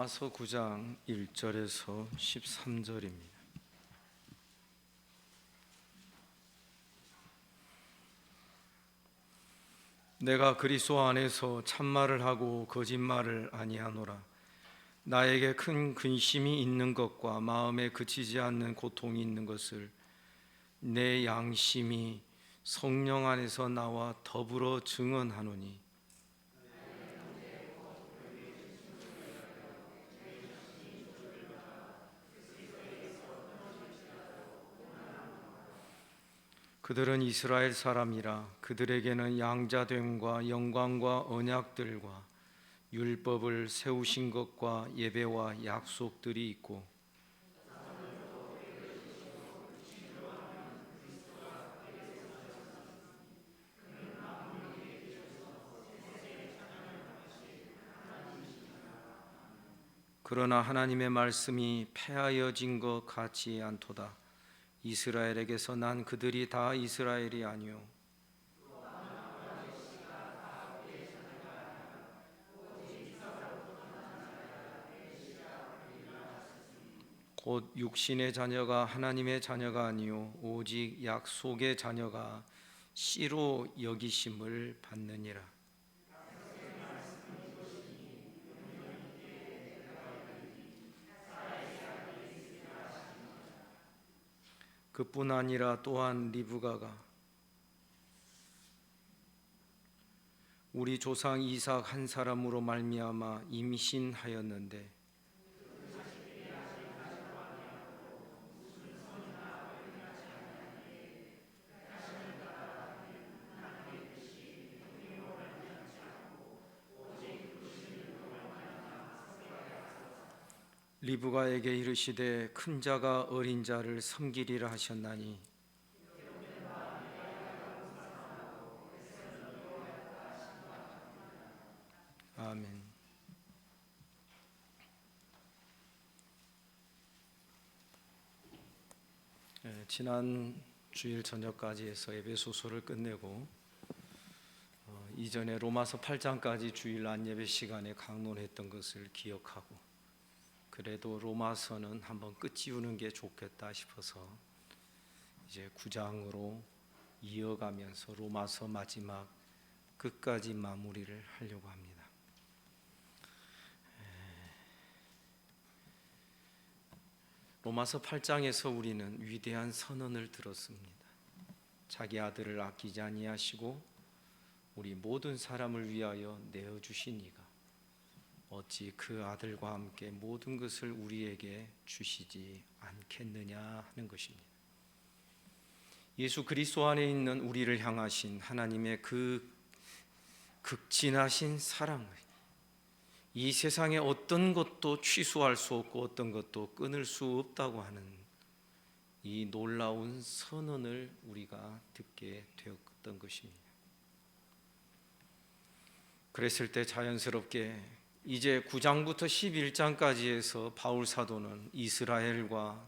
로마서 9장 1절에서 13절입니다. 내가 그리스도 안에서 참말을 하고 거짓말을 아니하노라. 나에게 큰 근심이 있는 것과 마음에 그치지 않는 고통이 있는 것을 내 양심이 성령 안에서 나와 더불어 증언하노니, 그들은 이스라엘 사람이라. 그들에게는 양자됨과 영광과 언약들과 율법을 세우신 것과 예배와 약속들이 있고, 그러나 하나님의 말씀이 폐하여진 것 같지 않도다. 이스라엘에게서 난 그들이 다 이스라엘이 아니요 곧 육신의 자녀가 하나님의 자녀가 아니요 오직 약속의 자녀가 씨로 여기심을 받느니라. 그뿐 아니라 또한 리브가가 우리 조상 이삭 한 사람으로 말미암아 임신하였는데, 리브가에게 이르시되 큰 자가 어린 자를 섬기리라 하셨나니, 아멘. 지난 주일 저녁까지 해서 에베소서를 끝내고 이전에 로마서 8장까지 주일 안예배 시간에 강론했던 것을 기억하고, 그래도 로마서는 한번 끝지우는 게 좋겠다 싶어서 이제 9장으로 이어가면서 로마서 마지막 끝까지 마무리를 하려고 합니다. 로마서 8장에서 우리는 위대한 선언을 들었습니다. 자기 아들을 아끼지 아니하시고 우리 모든 사람을 위하여 내어주신 이가 어찌 그 아들과 함께 모든 것을 우리에게 주시지 않겠느냐 하는 것입니다. 예수 그리스도 안에 있는 우리를 향하신 하나님의 그 극진하신 사랑을 이 세상에 어떤 것도 취소할 수 없고 어떤 것도 끊을 수 없다고 하는 이 놀라운 선언을 우리가 듣게 되었던 것입니다. 그랬을 때 자연스럽게 이제 9장부터 11장까지 해서 바울 사도는 이스라엘과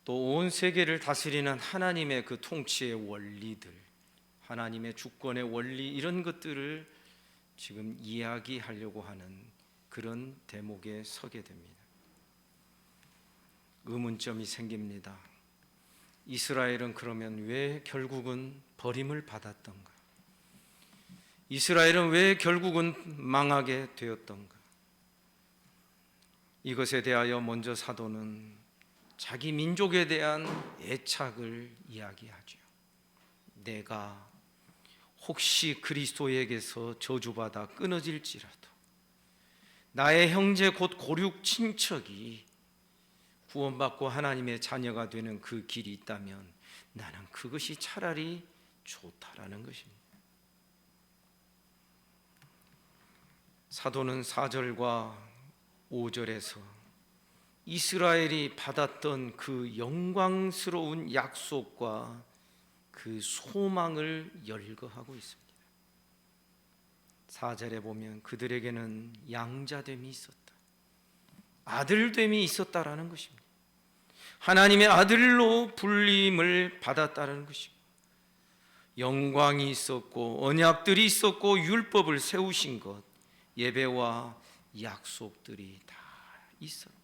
또 온 세계를 다스리는 하나님의 그 통치의 원리들, 하나님의 주권의 원리, 이런 것들을 지금 이야기하려고 하는 그런 대목에 서게 됩니다. 의문점이 생깁니다. 이스라엘은 그러면 왜 결국은 버림을 받았던가? 이스라엘은 왜 결국은 망하게 되었던가? 이것에 대하여 먼저 사도는 자기 민족에 대한 애착을 이야기하죠. 내가 혹시 그리스도에게서 저주받아 끊어질지라도 나의 형제 곧 고륙 친척이 구원받고 하나님의 자녀가 되는 그 길이 있다면 나는 그것이 차라리 좋다라는 것입니다. 사도는 4절과 5절에서 이스라엘이 받았던 그 영광스러운 약속과 그 소망을 열거하고 있습니다. 4절에 보면 그들에게는 양자됨이 있었다, 아들됨이 있었다라는 것입니다. 하나님의 아들로 불림을 받았다는 것입니다. 영광이 있었고 언약들이 있었고 율법을 세우신 것, 예배와 약속들이 다 있었다.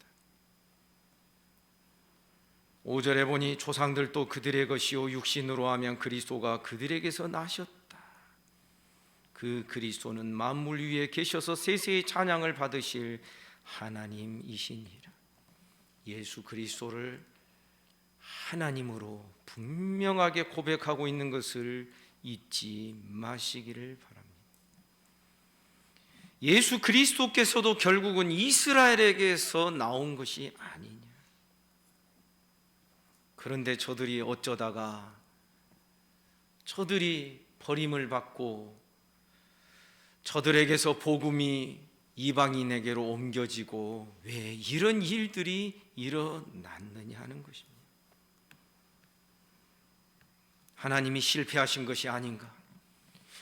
5절에 보니 조상들도 그들의 것이요 육신으로 하면 그리스도가 그들에게서 나셨다. 그 그리스도는 만물 위에 계셔서 세세의 찬양을 받으실 하나님이시니라. 예수 그리스도를 하나님으로 분명하게 고백하고 있는 것을 잊지 마시기를 바랍니다. 예수 그리스도께서도 결국은 이스라엘에게서 나온 것이 아니냐. 그런데 저들이 어쩌다가 저들이 버림을 받고 저들에게서 복음이 이방인에게로 옮겨지고 왜 이런 일들이 일어났느냐 하는 것입니다. 하나님이 실패하신 것이 아닌가?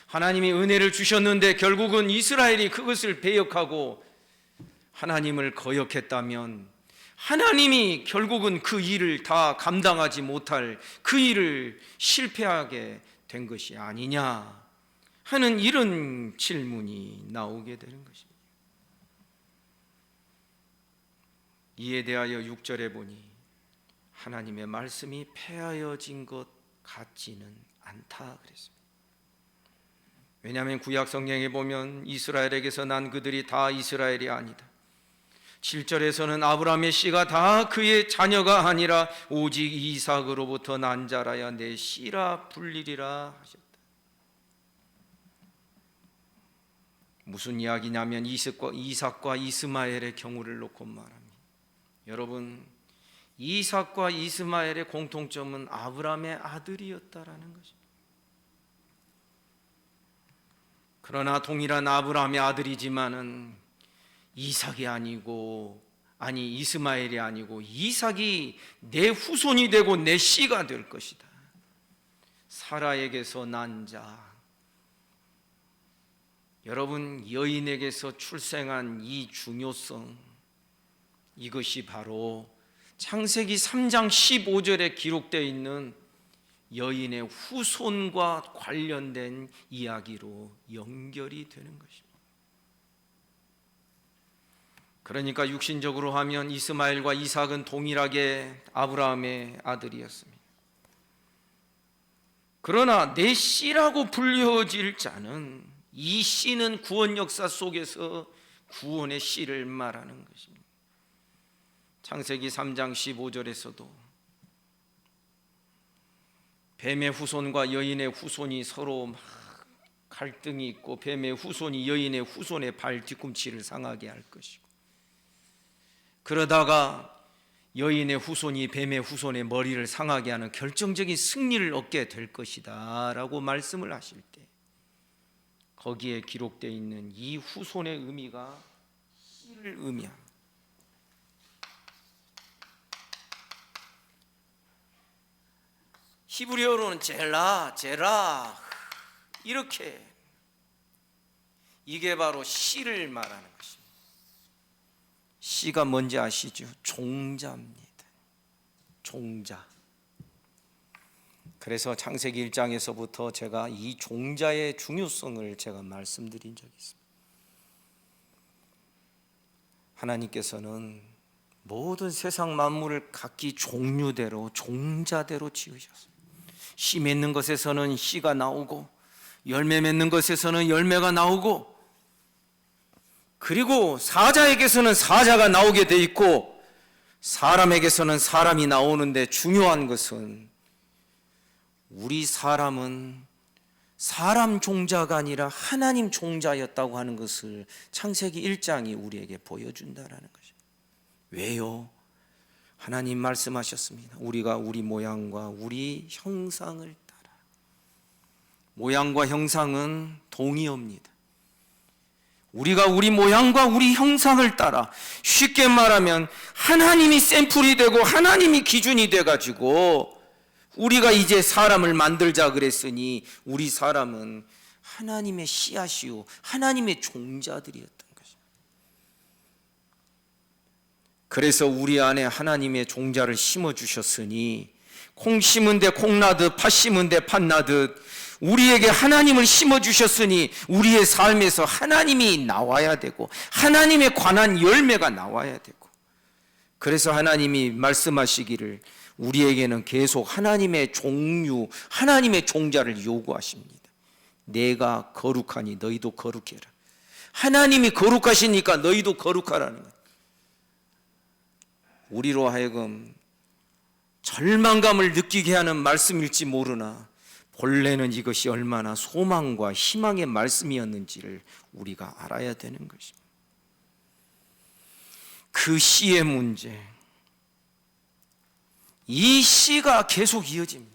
하나님이 은혜를 주셨는데 결국은 이스라엘이 그것을 배역하고 하나님을 거역했다면 하나님이 결국은 그 일을 다 감당하지 못할 그 일을 실패하게 된 것이 아니냐 하는 이런 질문이 나오게 되는 것입니다. 이에 대하여 6절에 보니 하나님의 말씀이 폐하여진 것 같지는 않다 그랬습니다. 왜냐하면 구약 성경에 보면 이스라엘에게서 난 그들이 다 이스라엘이 아니다. 7절에서는 아브라함의 씨가 다 그의 자녀가 아니라 오직 이삭으로부터 난 자라야 내 씨라 불리리라 하셨다. 무슨 이야기냐면 이삭과 이스마엘의 경우를 놓고 말합니다. 여러분, 이삭과 이스마엘의 공통점은 아브라함의 아들이었다라는 것입니다. 그러나 동일한 아브라함의 아들이지만은 이삭이 아니 이스마엘이 아니고 이삭이 내 후손이 되고 내 씨가 될 것이다. 사라에게서 난 자, 여러분, 여인에게서 출생한 이 중요성, 이것이 바로 창세기 3장 15절에 기록되어 있는 여인의 후손과 관련된 이야기로 연결이 되는 것입니다. 그러니까 육신적으로 하면 이스마엘과 이삭은 동일하게 아브라함의 아들이었습니다. 그러나 내 씨라고 불려질 자는, 이 씨는 구원 역사 속에서 구원의 씨를 말하는 것입니다. 창세기 3장 15절에서도 뱀의 후손과 여인의 후손이 서로 막 갈등이 있고 뱀의 후손이 여인의 후손의 발 뒤꿈치를 상하게 할 것이고, 그러다가 여인의 후손이 뱀의 후손의 머리를 상하게 하는 결정적인 승리를 얻게 될 것이다 라고 말씀을 하실 때 거기에 기록되어 있는 이 후손의 의미가 씨를 의미합니다. 히브리어로는 제라 이렇게, 이게 바로 씨를 말하는 것입니다. 씨가 뭔지 아시죠? 종자입니다. 종자. 그래서 창세기 1장에서부터 제가 이 종자의 중요성을 제가 말씀드린 적이 있습니다. 하나님께서는 모든 세상 만물을 각기 종류대로, 종자대로 지으셨습니다. 씨 맺는 것에서는 씨가 나오고, 열매 맺는 것에서는 열매가 나오고, 그리고 사자에게서는 사자가 나오게 돼 있고, 사람에게서는 사람이 나오는데, 중요한 것은 우리 사람은 사람 종자가 아니라 하나님 종자였다고 하는 것을 창세기 1장이 우리에게 보여준다라는 것이죠. 왜요? 하나님 말씀하셨습니다. 우리가 우리 모양과 우리 형상을 따라. 모양과 형상은 동의어입니다. 우리가 우리 모양과 우리 형상을 따라, 쉽게 말하면 하나님이 샘플이 되고 하나님이 기준이 돼가지고 우리가 이제 사람을 만들자 그랬으니 우리 사람은 하나님의 씨앗이요 하나님의 종자들이었던 것입니다. 그래서 우리 안에 하나님의 종자를 심어주셨으니 콩 심은 데 콩 나듯 팥 심은 데 팥 나듯 우리에게 하나님을 심어주셨으니 우리의 삶에서 하나님이 나와야 되고 하나님에 관한 열매가 나와야 되고, 그래서 하나님이 말씀하시기를 우리에게는 계속 하나님의 종류, 하나님의 종자를 요구하십니다. 내가 거룩하니 너희도 거룩해라. 하나님이 거룩하시니까 너희도 거룩하라는 거예요. 우리로 하여금 절망감을 느끼게 하는 말씀일지 모르나 본래는 이것이 얼마나 소망과 희망의 말씀이었는지를 우리가 알아야 되는 것입니다. 그 시의 문제, 이 시가 계속 이어집니다.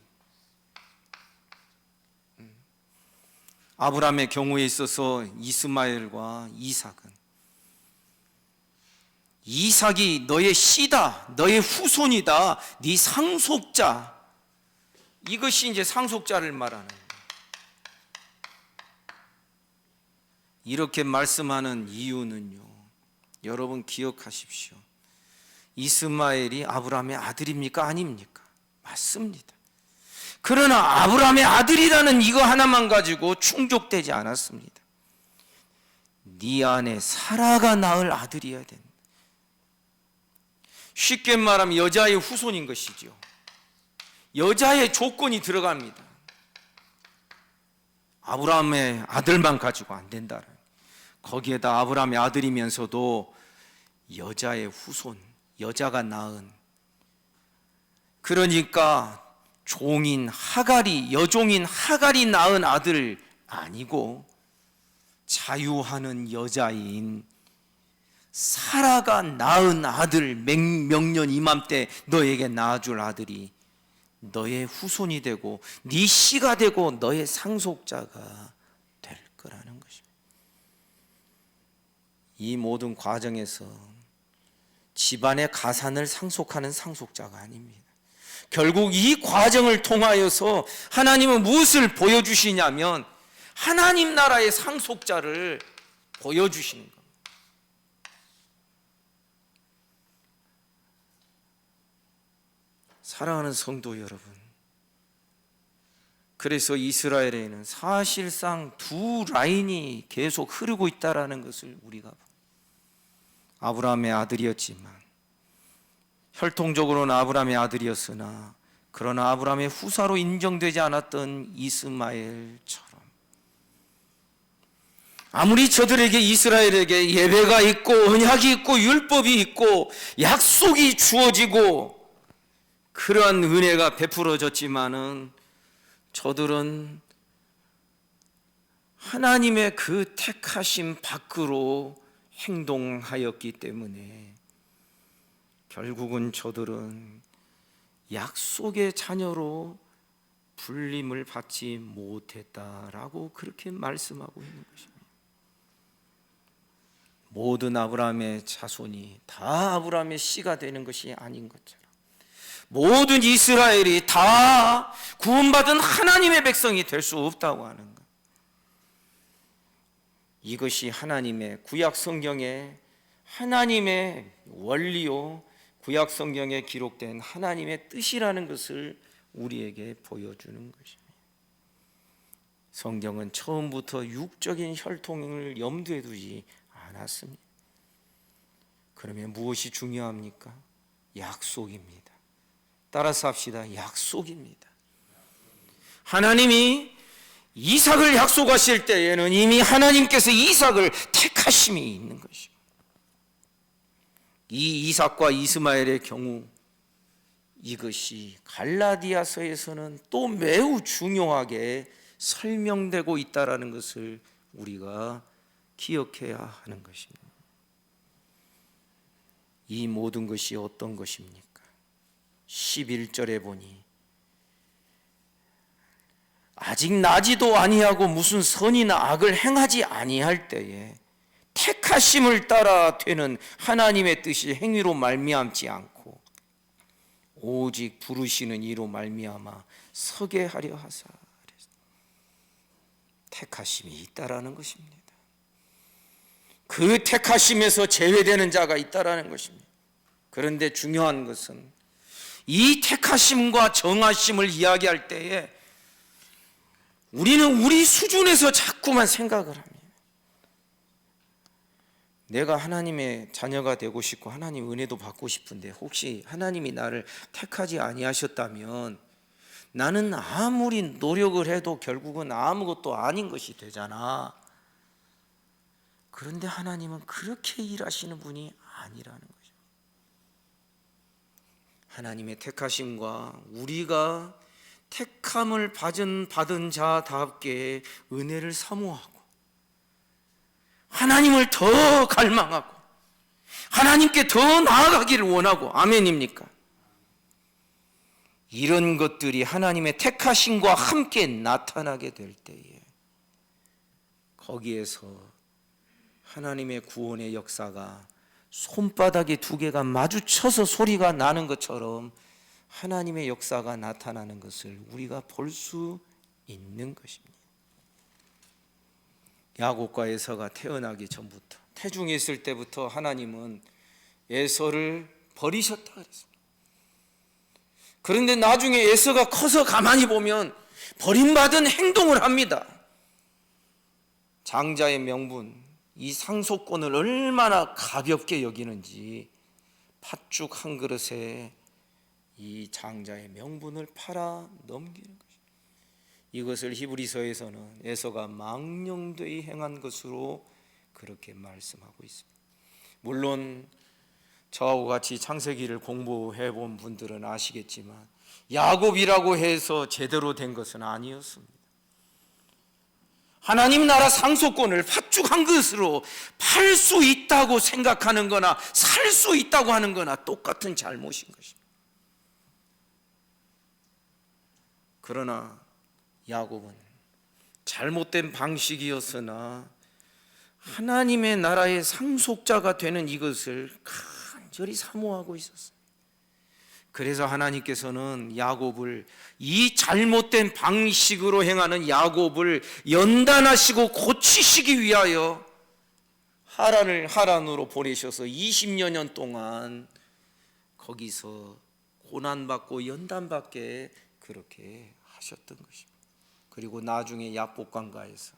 아브라함의 경우에 있어서 이스마엘과 이삭이 너의 씨다, 너의 후손이다, 네 상속자, 이것이 이제 상속자를 말하는 거예요. 이렇게 말씀하는 이유는요, 여러분 기억하십시오. 이스마엘이 아브라함의 아들입니까? 아닙니까? 맞습니다. 그러나 아브라함의 아들이라는 이거 하나만 가지고 충족되지 않았습니다. 네 안에 사라가 낳을 아들이어야 된다. 쉽게 말하면 여자의 후손인 것이죠. 여자의 조건이 들어갑니다. 아브라함의 아들만 가지고 안 된다. 거기에다 아브라함의 아들이면서도 여자의 후손, 여자가 낳은, 그러니까 종인 하갈이, 여종인 하갈이 낳은 아들 아니고 자유하는 여자인 사라가 낳은 아들, 명년 이맘때 너에게 낳아줄 아들이 너의 후손이 되고 네 씨가 되고 너의 상속자가 될 거라는 것입니다. 이 모든 과정에서 집안의 가산을 상속하는 상속자가 아닙니다. 결국 이 과정을 통하여서 하나님은 무엇을 보여주시냐면 하나님 나라의 상속자를 보여주시는 겁니다. 사랑하는 성도 여러분, 그래서 이스라엘에는 사실상 두 라인이 계속 흐르고 있다는 것을 우리가 아브라함의 아들이었지만, 혈통적으로는 아브라함의 아들이었으나 그러나 아브라함의 후사로 인정되지 않았던 이스마엘처럼 아무리 저들에게, 이스라엘에게 예배가 있고 언약이 있고 율법이 있고 약속이 주어지고 그러한 은혜가 베풀어졌지만은 저들은 하나님의 그 택하심 밖으로 행동하였기 때문에 결국은 저들은 약속의 자녀로 불림을 받지 못했다라고 그렇게 말씀하고 있는 것입니다. 모든 아브라함의 자손이 다 아브라함의 씨가 되는 것이 아닌 것처럼 모든 이스라엘이 다 구원받은 하나님의 백성이 될 수 없다고 하는 것. 이것이 하나님의 구약 성경의 하나님의 원리요, 구약 성경에 기록된 하나님의 뜻이라는 것을 우리에게 보여주는 것입니다. 성경은 처음부터 육적인 혈통을 염두에 두지 않았습니다. 그러면 무엇이 중요합니까? 약속입니다. 따라서 합시다. 약속입니다. 하나님이 이삭을 약속하실 때에는 이미 하나님께서 이삭을 택하심이 있는 것이고, 이 이삭과 이스마엘의 경우 이것이 갈라디아서에서는 또 매우 중요하게 설명되고 있다는 것을 우리가 기억해야 하는 것입니다. 이 모든 것이 어떤 것입니까? 11절에 보니 아직 나지도 아니하고 무슨 선이나 악을 행하지 아니할 때에 택하심을 따라 되는 하나님의 뜻이 행위로 말미암지 않고 오직 부르시는 이로 말미암아 서게 하려 하사, 택하심이 있다라는 것입니다. 그 택하심에서 제외되는 자가 있다라는 것입니다. 그런데 중요한 것은 이 택하심과 정하심을 이야기할 때에 우리는 우리 수준에서 자꾸만 생각을 합니다. 내가 하나님의 자녀가 되고 싶고 하나님 은혜도 받고 싶은데 혹시 하나님이 나를 택하지 아니하셨다면 나는 아무리 노력을 해도 결국은 아무것도 아닌 것이 되잖아. 그런데 하나님은 그렇게 일하시는 분이 아니라는 거죠. 하나님의 택하심과 우리가 택함을 받은 자답게 은혜를 사모하고 하나님을 더 갈망하고 하나님께 더 나아가기를 원하고, 아멘입니까? 이런 것들이 하나님의 택하심과 함께 나타나게 될 때에 거기에서 하나님의 구원의 역사가 손바닥이 두 개가 마주쳐서 소리가 나는 것처럼 하나님의 역사가 나타나는 것을 우리가 볼 수 있는 것입니다. 야곱과 에서가 태어나기 전부터, 태중에 있을 때부터 하나님은 에서를 버리셨다 그랬습니다. 그런데 나중에 에서가 커서 가만히 보면 버림받은 행동을 합니다. 장자의 명분, 이 상속권을 얼마나 가볍게 여기는지 팥죽 한 그릇에 이 장자의 명분을 팔아 넘기는 것입니다. 이것을 히브리서에서는 에서가 망령되이 행한 것으로 그렇게 말씀하고 있습니다. 물론 저하고 같이 창세기를 공부해 본 분들은 아시겠지만 야곱이라고 해서 제대로 된 것은 아니었습니다. 하나님 나라 상속권을 팥죽 한 그릇으로 팔 수 있다고 생각하는 거나 살 수 있다고 하는 거나 똑같은 잘못인 것입니다. 그러나 야곱은 잘못된 방식이었으나 하나님의 나라의 상속자가 되는 이것을 간절히 사모하고 있었어요. 그래서 하나님께서는 야곱을, 이 잘못된 방식으로 행하는 야곱을 연단하시고 고치시기 위하여 하란으로 보내셔서 20여 년 동안 거기서 고난받고 연단받게 그렇게 하셨던 것입니다. 그리고 나중에 야복강가에서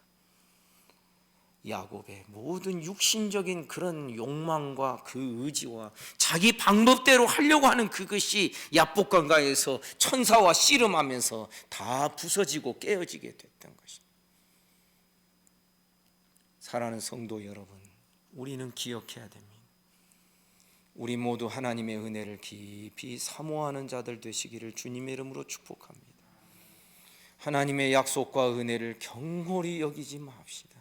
야곱의 모든 육신적인 그런 욕망과 그 의지와 자기 방법대로 하려고 하는 그것이 야복강가에서 천사와 씨름하면서 다 부서지고 깨어지게 됐던 것입니다. 사랑하는 성도 여러분, 우리는 기억해야 됩니다. 우리 모두 하나님의 은혜를 깊이 사모하는 자들 되시기를 주님의 이름으로 축복합니다. 하나님의 약속과 은혜를 경홀히 여기지 맙시다.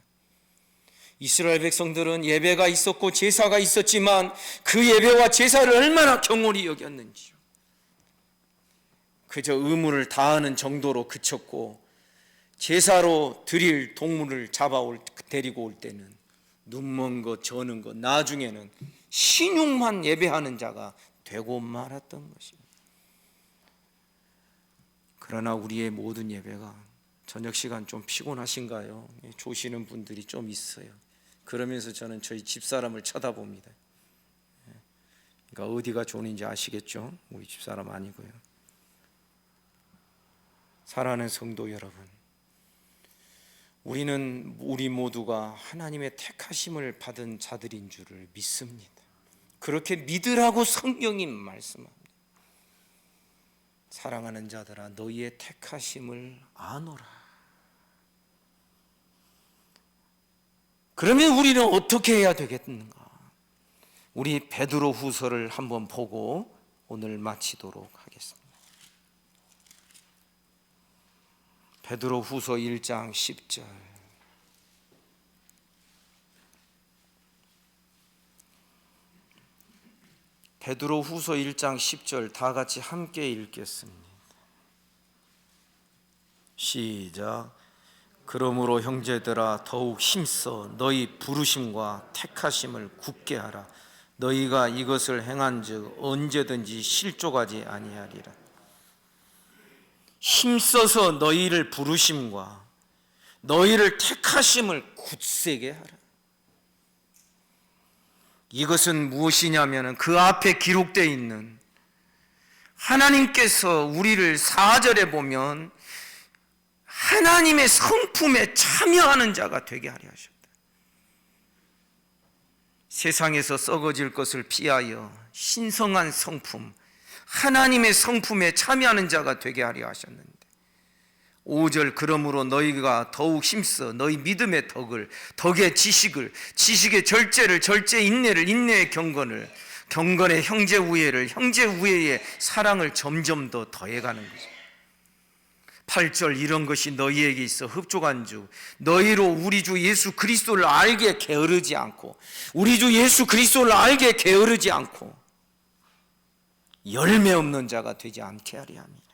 이스라엘 백성들은 예배가 있었고 제사가 있었지만 그 예배와 제사를 얼마나 경홀히 여겼는지요. 그저 의무를 다하는 정도로 그쳤고 제사로 드릴 동물을 데리고 올 때는 눈먼 것 저는 것, 나중에는 신용만 예배하는 자가 되고 말았던 것입니다. 그러나 우리의 모든 예배가, 저녁 시간 좀 피곤하신가요? 조시는 분들이 좀 있어요. 그러면서 저는 저희 집사람을 쳐다봅니다. 그러니까 어디가 좋은지 아시겠죠? 우리 집사람 아니고요. 사랑하는 성도 여러분, 우리 모두가 하나님의 택하심을 받은 자들인 줄을 믿습니다. 그렇게 믿으라고 성경이 말씀합니다. 사랑하는 자들아, 너희의 택하심을 아노라. 그러면 우리는 어떻게 해야 되겠는가? 우리 베드로 후서를 한번 보고 오늘 마치도록 하겠습니다. 베드로 후서 1장 10절. 베드로 후서 1장 10절 다 같이 함께 읽겠습니다. 시작. 그러므로 형제들아 더욱 힘써 너희 부르심과 택하심을 굳게 하라. 너희가 이것을 행한즉 언제든지 실족하지 아니하리라. 힘써서 너희를 부르심과 너희를 택하심을 굳세게 하라. 이것은 무엇이냐면 그 앞에 기록되어 있는 하나님께서 우리를 4절에 보면 하나님의 성품에 참여하는 자가 되게 하려 하셨다. 세상에서 썩어질 것을 피하여 신성한 성품, 하나님의 성품에 참여하는 자가 되게 하려 하셨는데, 5절 그러므로 너희가 더욱 힘써 너희 믿음의 덕의 지식을, 지식의 절제를, 절제의 인내를, 인내의 경건을, 경건의 형제 우애를, 형제 우애의 사랑을 점점 더 더해가는 거죠. 8절 이런 것이 너희에게 있어 흡족한 주 너희로 우리 주 예수 그리스도를 알게 게으르지 않고, 우리 주 예수 그리스도를 알게 게으르지 않고 열매 없는 자가 되지 않게 하려 합니다.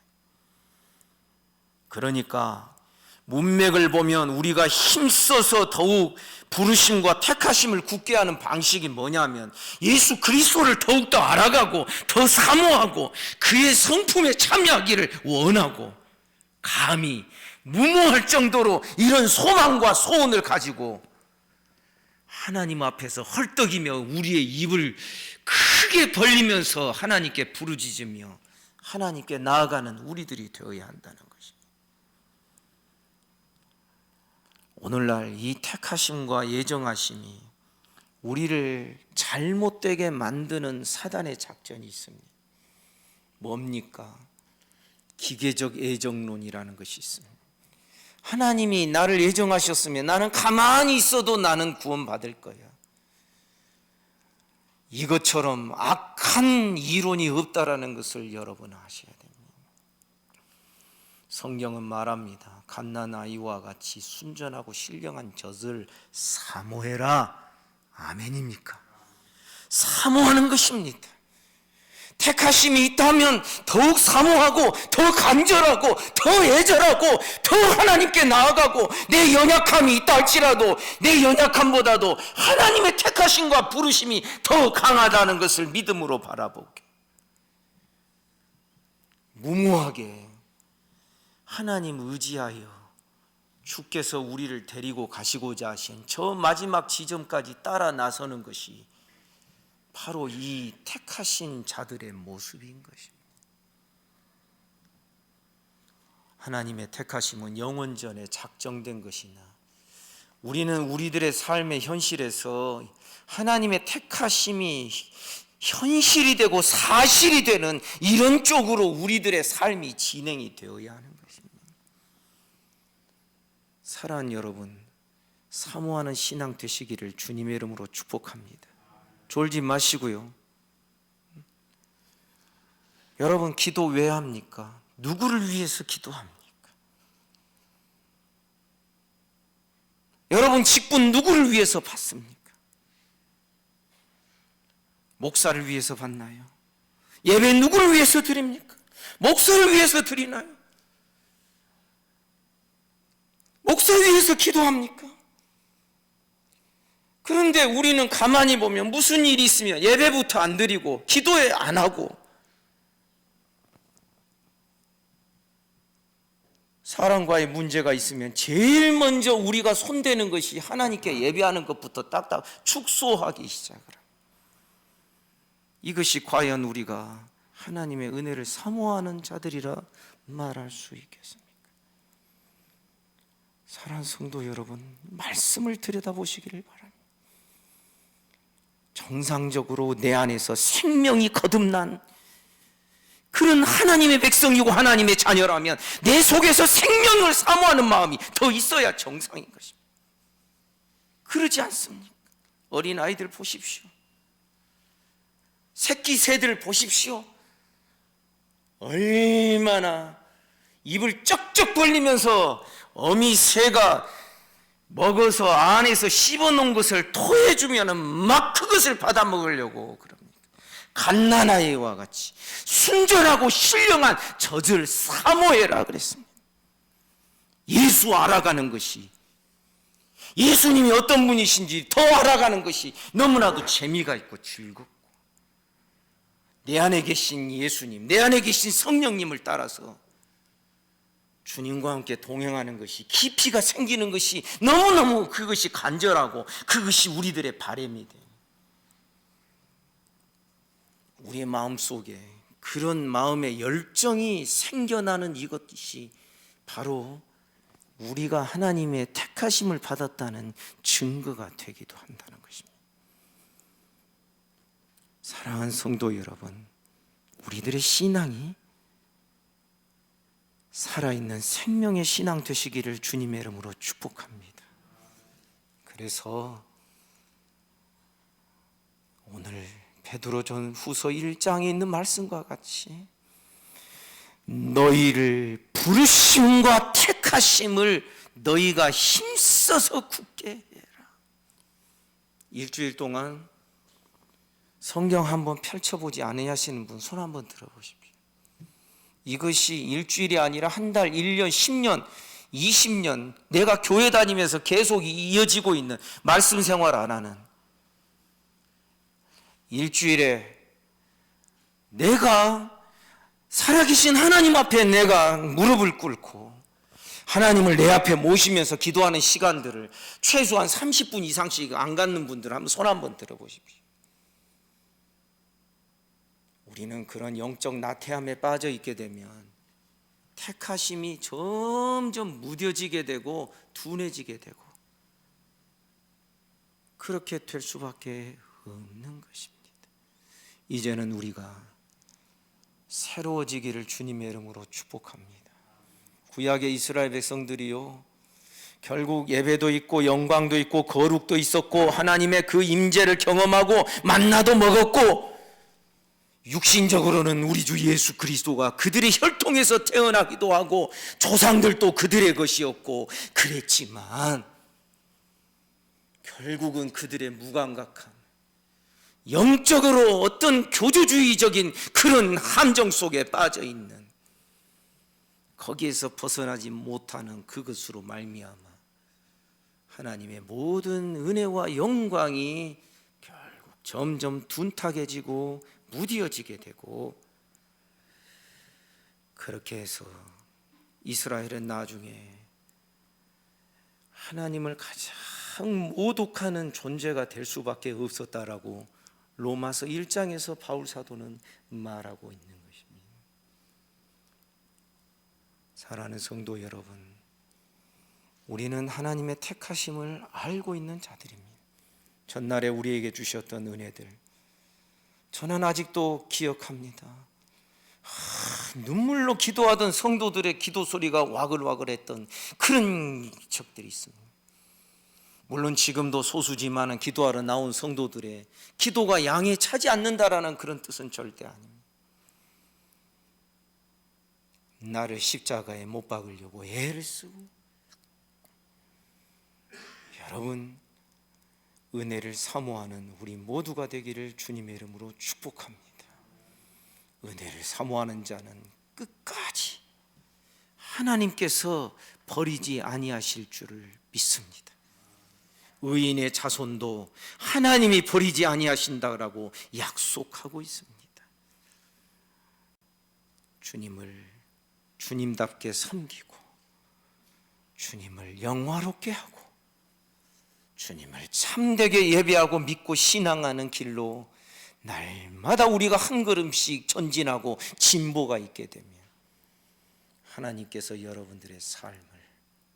그러니까 문맥을 보면 우리가 힘써서 더욱 부르심과 택하심을 굳게 하는 방식이 뭐냐면, 예수 그리스도를 더욱더 알아가고 더 사모하고 그의 성품에 참여하기를 원하고, 감히 무모할 정도로 이런 소망과 소원을 가지고 하나님 앞에서 헐떡이며 우리의 입을 크게 벌리면서 하나님께 부르짖으며 하나님께 나아가는 우리들이 되어야 한다는 것입니다. 오늘날 이 택하심과 예정하심이 우리를 잘못되게 만드는 사단의 작전이 있습니다. 뭡니까? 기계적 애정론이라는 것이 있습니다. 하나님이 나를 예정하셨으면 나는 가만히 있어도 나는 구원받을 거야. 이것처럼 악한 이론이 없다라는 것을 여러분 아셔야 됩니다. 성경은 말합니다. 갓난아이와 같이 순전하고 신령한 젖을 사모해라. 아멘입니까? 사모하는 것입니다. 택하심이 있다면 더욱 사모하고 더 간절하고 더 애절하고 더 하나님께 나아가고, 내 연약함이 있다 할지라도 내 연약함보다도 하나님의 택하심과 부르심이 더 강하다는 것을 믿음으로 바라보게, 무모하게 하나님 의지하여 주께서 우리를 데리고 가시고자 하신 저 마지막 지점까지 따라 나서는 것이 바로 이 택하신 자들의 모습인 것입니다. 하나님의 택하심은 영원전에 작정된 것이나, 우리는 우리들의 삶의 현실에서 하나님의 택하심이 현실이 되고 사실이 되는 이런 쪽으로 우리들의 삶이 진행이 되어야 하는 것입니다. 사랑하는 여러분, 사모하는 신앙 되시기를 주님의 이름으로 축복합니다. 졸지 마시고요. 여러분, 기도 왜 합니까? 누구를 위해서 기도합니까? 여러분, 직분 누구를 위해서 받습니까? 목사를 위해서 받나요? 예배 누구를 위해서 드립니까? 목사를 위해서 드리나요? 목사를 위해서 기도합니까? 그런데 우리는 가만히 보면 무슨 일이 있으면 예배부터 안 드리고 기도에 안 하고, 사람과의 문제가 있으면 제일 먼저 우리가 손대는 것이 하나님께 예배하는 것부터 딱딱 축소하기 시작을 합니다. 이것이 과연 우리가 하나님의 은혜를 사모하는 자들이라 말할 수 있겠습니까? 사랑하는 성도 여러분, 말씀을 들여다보시기를 바랍니다. 정상적으로 내 안에서 생명이 거듭난 그런 하나님의 백성이고 하나님의 자녀라면 내 속에서 생명을 사모하는 마음이 더 있어야 정상인 것입니다. 그러지 않습니까? 어린 아이들 보십시오. 새끼 새들 보십시오. 얼마나 입을 쩍쩍 벌리면서 어미 새가 먹어서 안에서 씹어놓은 것을 토해주면 막 그것을 받아 먹으려고 그럽니다. 갓난아이와 같이 순전하고 신령한 젖을 사모해라 그랬습니다. 예수 알아가는 것이, 예수님이 어떤 분이신지 더 알아가는 것이 너무나도 재미가 있고 즐겁고, 내 안에 계신 예수님, 내 안에 계신 성령님을 따라서 주님과 함께 동행하는 것이, 깊이가 생기는 것이 너무너무 그것이 간절하고 그것이 우리들의 바람이 돼요. 우리의 마음속에 그런 마음의 열정이 생겨나는 이것이 바로 우리가 하나님의 택하심을 받았다는 증거가 되기도 한다는 것입니다. 사랑하는 성도 여러분, 우리들의 신앙이 살아있는 생명의 신앙 되시기를 주님의 이름으로 축복합니다. 그래서 오늘 베드로전후서 1장에 있는 말씀과 같이 너희를 부르심과 택하심을 너희가 힘써서 굳게 해라. 일주일 동안 성경 한번 펼쳐보지 않으시는 분 손 한번 들어보십시오. 이것이 일주일이 아니라 한 달, 1년, 10년, 20년 내가 교회 다니면서 계속 이어지고 있는 말씀 생활 안 하는 일주일에 내가 살아계신 하나님 앞에 내가 무릎을 꿇고 하나님을 내 앞에 모시면서 기도하는 시간들을 최소한 30분 이상씩 안 갖는 분들 한번 손 한번 들어보십시오. 우리는 그런 영적 나태함에 빠져 있게 되면 택하심이 점점 무뎌지게 되고 둔해지게 되고 그렇게 될 수밖에 없는 것입니다. 이제는 우리가 새로워지기를 주님의 이름으로 축복합니다. 구약의 이스라엘 백성들이요, 결국 예배도 있고 영광도 있고 거룩도 있었고 하나님의 그 임재를 경험하고 만나도 먹었고 육신적으로는 우리 주 예수 그리스도가 그들의 혈통에서 태어나기도 하고 조상들도 그들의 것이었고 그랬지만 결국은 그들의 무감각함, 영적으로 어떤 교주주의적인 그런 함정 속에 빠져 있는 거기에서 벗어나지 못하는 그것으로 말미암아 하나님의 모든 은혜와 영광이 결국 점점 둔탁해지고 무뎌지게 되고 그렇게 해서 이스라엘은 나중에 하나님을 가장 모독하는 존재가 될 수밖에 없었다라고 로마서 1장에서 바울 사도는 말하고 있는 것입니다. 사랑하는 성도 여러분, 우리는 하나님의 택하심을 알고 있는 자들입니다. 전날에 우리에게 주셨던 은혜들 저는 아직도 기억합니다. 눈물로 기도하던 성도들의 기도 소리가 와글와글했던 그런 적들이 있습니다. 물론 지금도 소수지만은 기도하러 나온 성도들의 기도가 양에 차지 않는다라는 그런 뜻은 절대 아닙니다. 나를 십자가에 못 박으려고 애를 쓰고 여러분 은혜를 사모하는 우리 모두가 되기를 주님의 이름으로 축복합니다. 은혜를 사모하는 자는 끝까지 하나님께서 버리지 아니하실 줄을 믿습니다. 의인의 자손도 하나님이 버리지 아니하신다라고 약속하고 있습니다. 주님을 주님답게 섬기고 주님을 영화롭게 하고 주님을 참되게 예배하고 믿고 신앙하는 길로 날마다 우리가 한 걸음씩 전진하고 진보가 있게 되면 하나님께서 여러분들의 삶을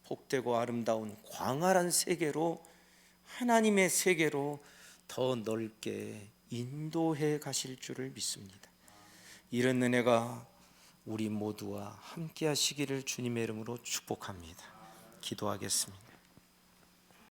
복되고 아름다운 광활한 세계로 하나님의 세계로 더 넓게 인도해 가실 줄을 믿습니다. 이런 은혜가 우리 모두와 함께 하시기를 주님의 이름으로 축복합니다. 기도하겠습니다.